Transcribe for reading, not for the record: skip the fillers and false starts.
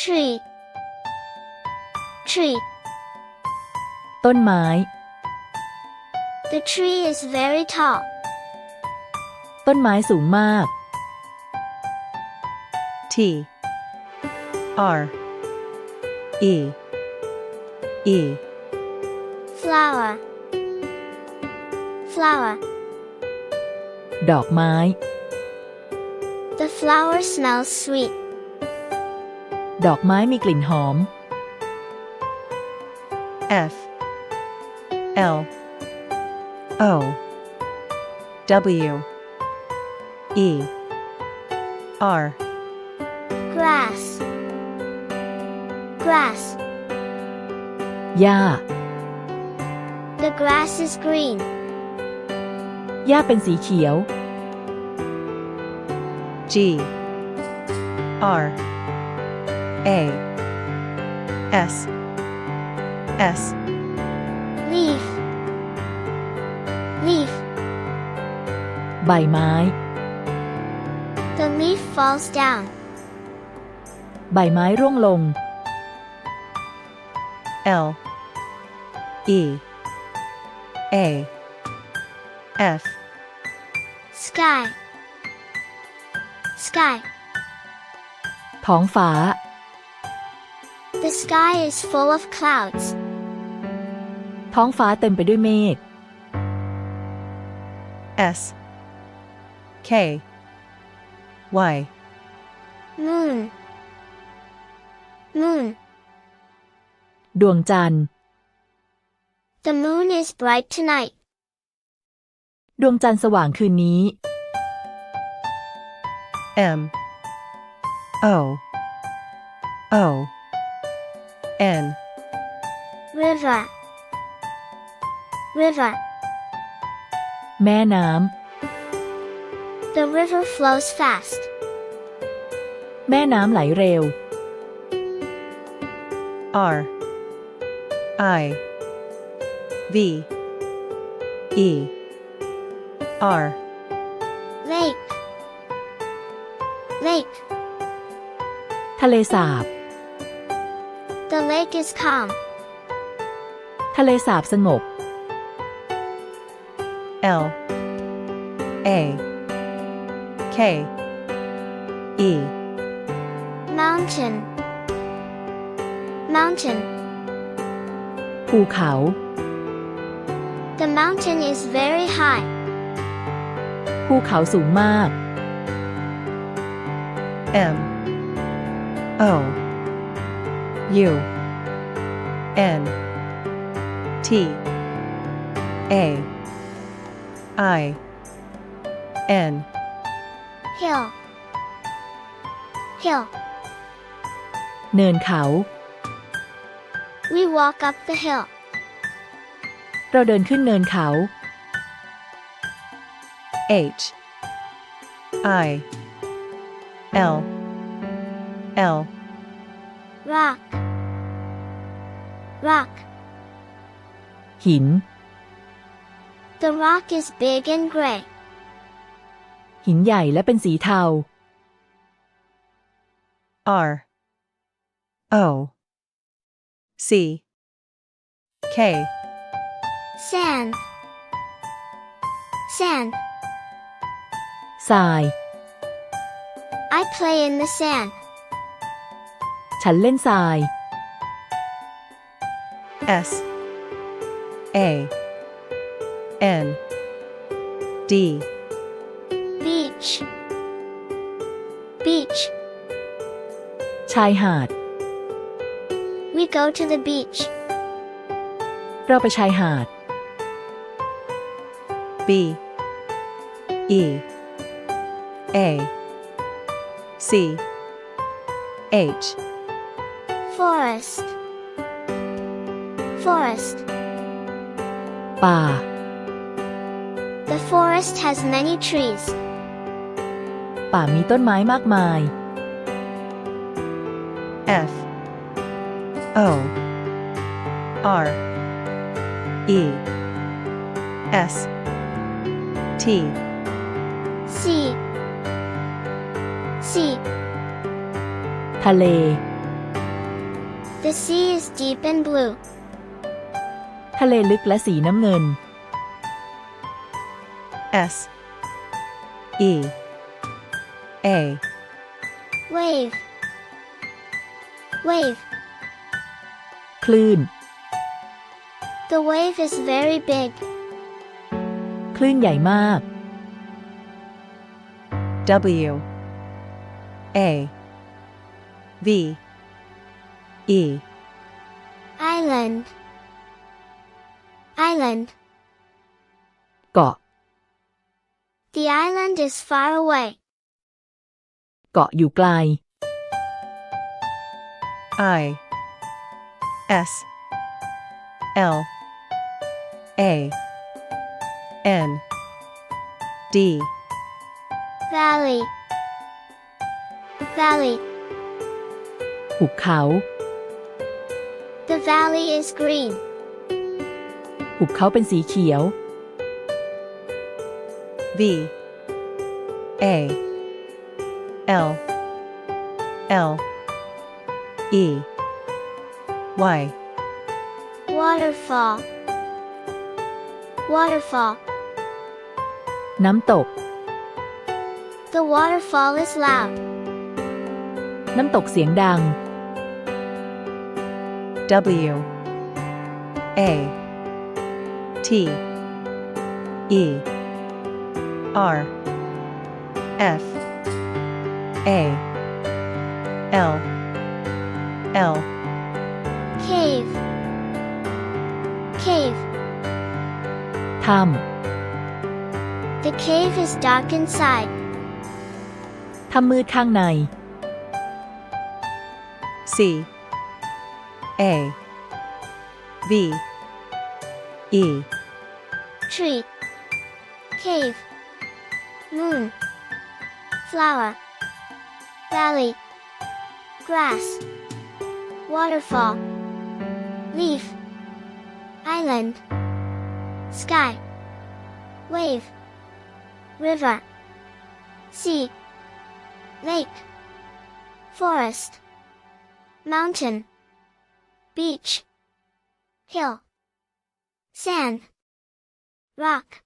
tree tree ต้นไม้ The tree is very tall ต้นไม้สูงมาก T R E E flower flower ดอกไม้ The flower smells sweet ดอกไม้มีกลิ่นหอม F L O W E R grass grass หญ้า The grass is green หญ้าเป็นสีเขียว G R A S S leaf leaf ใบไม้ The leaf falls down ใบไม้ร่วงลง L E A F sky sky ท้องฟ้า The sky is full of clouds ท้องฟ้าเต็มไปด้วยเมฆ S K Y moon moon ดวงจันทร์ The moon is bright tonight ดวงจันทร์สว่างคืนนี้ M O O N river river แม่น้ The river flows fast ำ แม่น้ำไหลเร็ว R I V E R lake lake ทะเลสาบ The lake is calm ทะเลสาบสงบ L A K E mountain mountain ภูเขา The mountain is very high ภูเขาสูงมาก M O U N T A I N hill hill เนินเขา We walk up the hill เราเดินขึ้นเนินเขา H I L L rock rock หิน The rock is big and gray หินใหญ่และเป็นสีเทา R O C K sand sand ทราย I play in the sand ฉันเล่นทราย S A N D beach beach ชายหาด We go to the beach เราไปชายหาด B E A C H forest forest ป่า The forest has many trees ป่ามีต้นไม้มากมาย F O R E S T sea sea ทะเล The sea is deep and blue. ทะเลลึกและสีน้ำเงิน S E A Wave. Wave. คลื่น The wave is very big. คลื่นใหญ่มาก W A V E Island. Island. เกาะ The island is far away. เกาะอยู่ไกล I S L A N D Valley. Valley. หุบเขา The valley is green. หุบเขาเป็นสีเขียว V A L L E Y Waterfall. Waterfall. น้ำตก The waterfall is loud. น้ำตกเสียงดัง W A T E R F A L L Cave. Cave. ถ้ The cave is dark inside. ำ ถ้ำมืดข้างใน C A V E Tree. Cave. Moon. Flower. Valley. Grass. Waterfall. Leaf. Island. Sky. Wave. River. Sea. Lake. Forest. Mountain. Beach. Hill. Sand. Rock.